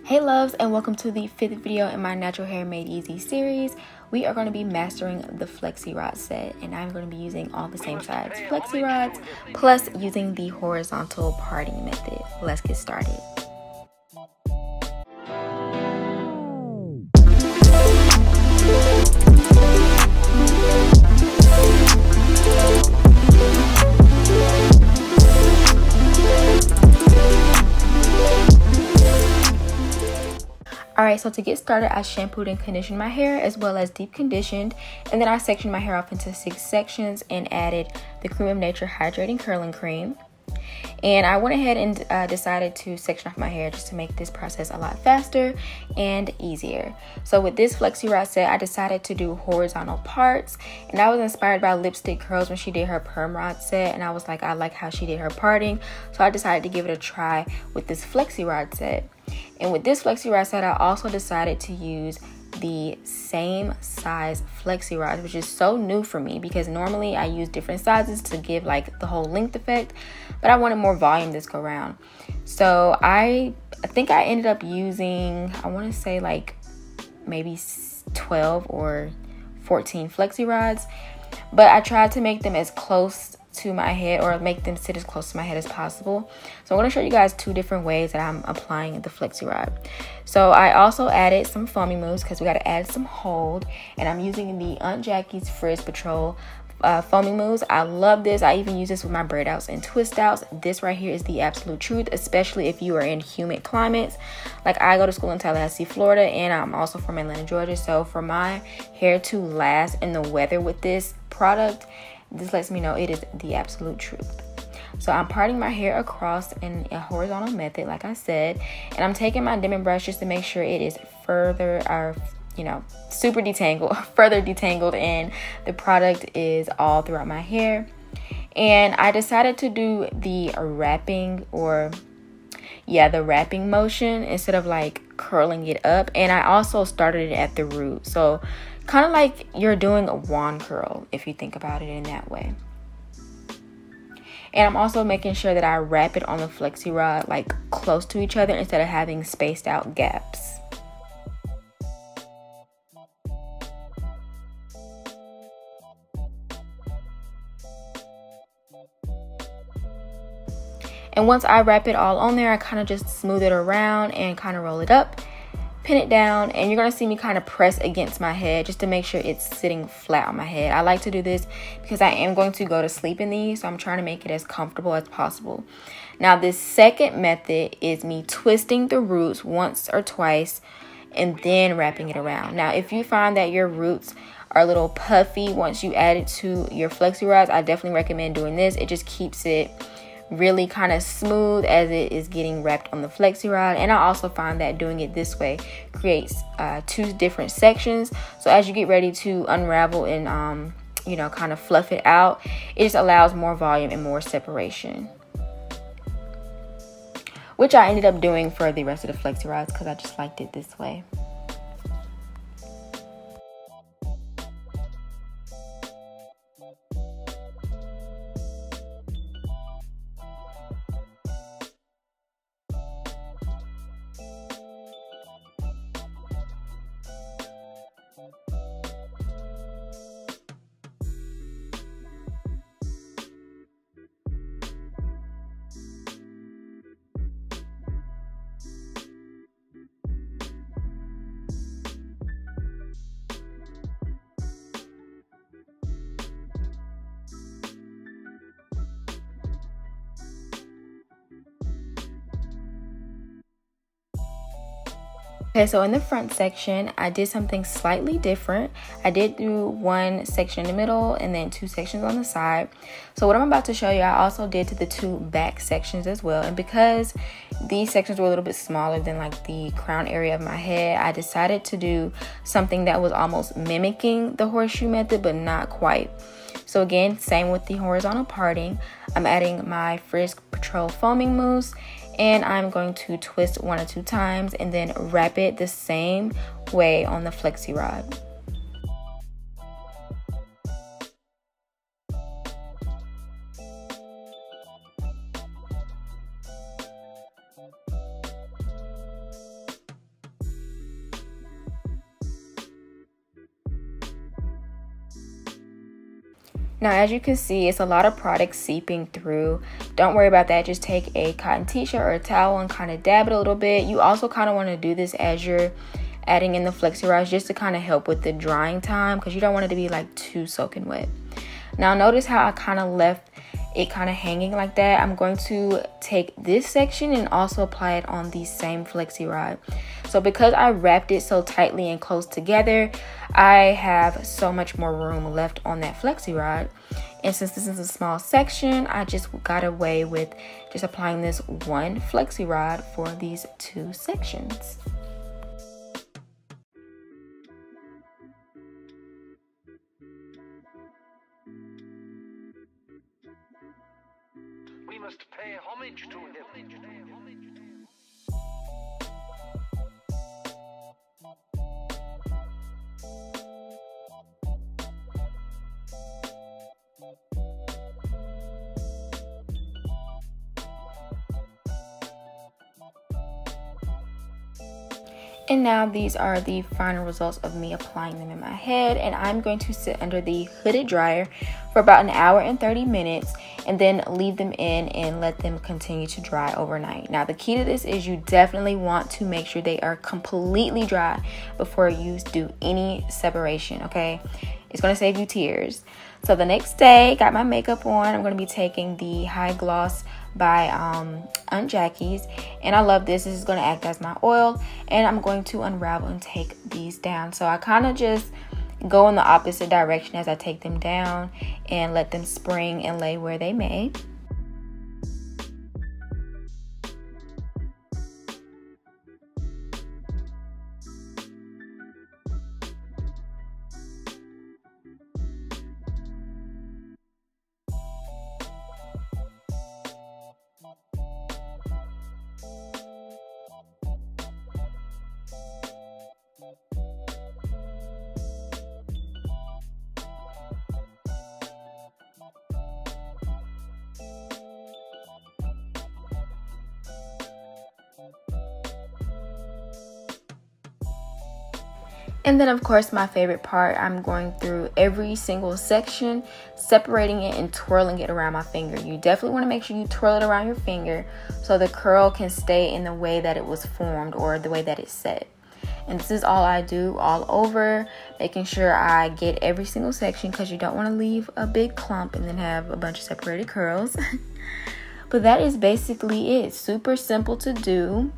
Hey loves, and welcome to the 5th video in my Natural Hair Made Easy series. We are going to be mastering the Flexi Rod set, and I'm going to be using all the same size Flexi Rods plus using the horizontal parting method. Let's get started. Alright, so to get started, I shampooed and conditioned my hair as well as deep conditioned, and then I sectioned my hair off into 6 sections and added the Cream of Nature Hydrating Curling Cream. And I went ahead and decided to section off my hair just to make this process a lot faster and easier. So with this Flexi Rod set, I decided to do horizontal parts, and I was inspired by Lipstick Curls when she did her perm rod set, and I was like, I like how she did her parting, so I decided to give it a try with this Flexi Rod set. And with this Flexi Rod set, I also decided to use the same size Flexi Rods, which is so new for me because normally I use different sizes to give like the whole length effect, but I wanted more volume this go round. So I think I ended up using, I want to say like maybe 12 or 14 Flexi Rods, but I tried to make them as close to my head, or make them sit as close to my head as possible. So I'm going to show you guys 2 different ways that I'm applying the Flexi Rod. So I also added some foaming mousse because we got to add some hold, and I'm using the Aunt Jackie's Frizz Patrol foaming mousse. I love this. I even use this with my braid outs and twist outs. This right here is the absolute truth, especially if you are in humid climates. Like I go to school in Tallahassee, Florida, and I'm also from Atlanta, Georgia. So for my hair to last in the weather with this product, this lets me know it is the absolute truth. So I'm parting my hair across in a horizontal method, like I said, and I'm taking my Denman brush just to make sure it is further, or super detangled, further detangled, and the product is all throughout my hair. And I decided to do the wrapping, the wrapping motion instead of like curling it up. And I also started it at the root, so kind of like you're doing a wand curl if you think about it in that way. And I'm also making sure that I wrap it on the Flexi Rod like close to each other instead of having spaced out gaps. And once I wrap it all on there, I kind of just smooth it around and kind of roll it up, pin it down, and you're going to see me kind of press against my head just to make sure it's sitting flat on my head. I like to do this because I am going to go to sleep in these, so I'm trying to make it as comfortable as possible. Now this second method is me twisting the roots once or twice and then wrapping it around. Now if you find that your roots are a little puffy once you add it to your Flexi Rods, I definitely recommend doing this. It just keeps it really kind of smooth as it is getting wrapped on the Flexi Rod. And I also find that doing it this way creates 2 different sections, so as you get ready to unravel and kind of fluff it out, it just allows more volume and more separation, which I ended up doing for the rest of the Flexi Rods because I just liked it this way. Okay, so in the front section, I did something slightly different. I did do 1 section in the middle and then 2 sections on the side. So what I'm about to show you, I also did to the 2 back sections as well. And because these sections were a little bit smaller than like the crown area of my head, I decided to do something that was almost mimicking the horseshoe method, but not quite. So again, same with the horizontal parting. I'm adding my Frisk Patrol foaming mousse, and I'm going to twist 1 or 2 times and then wrap it the same way on the Flexi Rod. Now, as you can see, it's a lot of product seeping through. Don't worry about that. Just take a cotton t-shirt or a towel and kind of dab it a little bit. You also kind of want to do this as you're adding in the Flexi Rods, just to kind of help with the drying time, because you don't want it to be like too soaking wet. Now, notice how I kind of left it kind of hanging like that. I'm going to take this section and also apply it on the same Flexi Rod. So because I wrapped it so tightly and close together, I have so much more room left on that Flexi Rod. And since this is a small section, I just got away with just applying this one Flexi Rod for these two sections. We must pay homage to him. And now these are the final results of me applying them in my head, and I'm going to sit under the hooded dryer for about 1 hour and 30 minutes and then leave them in and let them continue to dry overnight. Now, the key to this is you definitely want to make sure they are completely dry before you do any separation, okay? It's going to save you tears. So the next day, got my makeup on. I'm going to be taking the High Gloss by Untitled, and I love this. This is going to act as my oil, and I'm going to unravel and take these down. So I kind of just go in the opposite direction as I take them down and let them spring and lay where they may. And then, of course, my favorite part, I'm going through every single section, separating it and twirling it around my finger. You definitely want to make sure you twirl it around your finger so the curl can stay in the way that it was formed or the way that it's set. And this is all I do all over, making sure I get every single section, because you don't want to leave a big clump and then have a bunch of separated curls. But that is basically it. Super simple to do,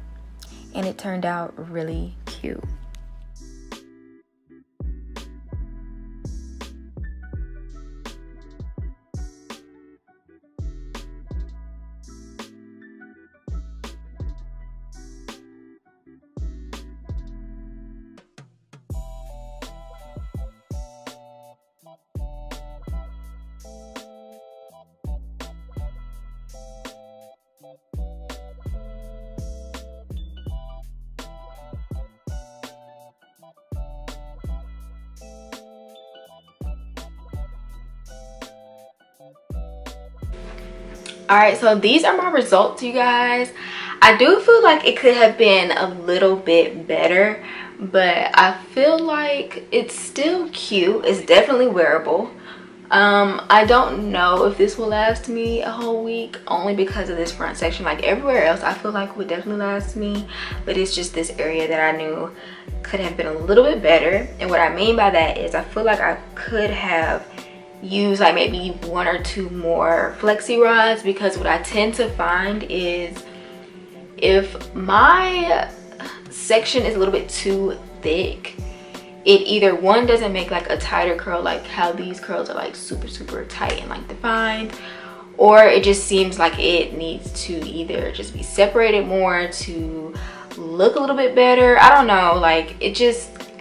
and it turned out really cute. Alright, so these are my results, you guys. I do feel like it could have been a little bit better, but I feel like it's still cute. It's definitely wearable. I don't know if this will last me a whole week, only because of this front section. Like everywhere else, I feel like would definitely last me, but it's just this area that I knew could have been a little bit better. And what I mean by that is I feel like I could have used like maybe 1 or 2 more Flexi Rods, because what I tend to find is if my section is a little bit too thick, it either one doesn't make like a tighter curl, like how these curls are like super tight and like defined, or it just seems like it needs to either just be separated more to look a little bit better. I don't know, like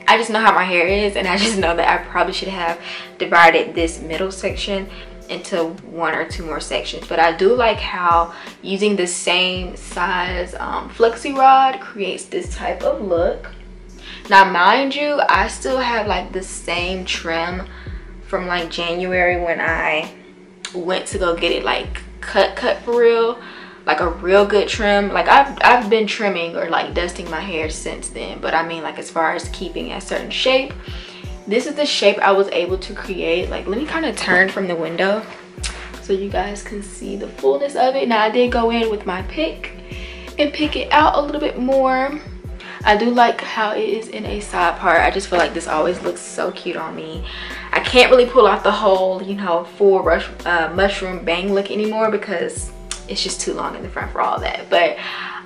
I just know how my hair is, and I just know that I probably should have divided this middle section into 1 or 2 more sections. But I do like how using the same size Flexi Rod creates this type of look. Now, mind you, I still have like the same trim from like January when I went to go get it like cut for real, like a real good trim. Like I've been trimming or like dusting my hair since then, but I mean like as far as keeping a certain shape, this is the shape I was able to create. Like, let me kind of turn from the window so you guys can see the fullness of it. Now, I did go in with my pick and pick it out a little bit more. I do like how it is in a side part. I just feel like this always looks so cute on me. I can't really pull off the whole, you know, full mushroom bang look anymore because it's just too long in the front for all that. But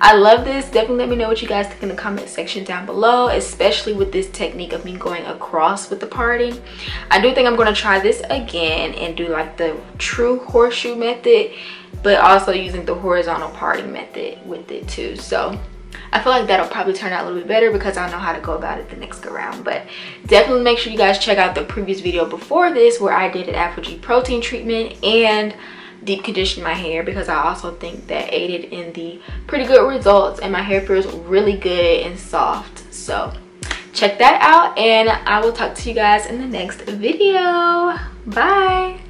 I love this. Definitely let me know what you guys think in the comment section down below, especially with this technique of me going across with the parting. I do think I'm going to try this again and do like the true horseshoe method, but also using the horizontal parting method with it too. So I feel like that'll probably turn out a little bit better because I know how to go about it the next go round. But definitely make sure you guys check out the previous video before this where I did an Afro-G protein treatment and deep conditioned my hair, because I also think that aided in the pretty good results and my hair feels really good and soft. So check that out and I will talk to you guys in the next video. Bye.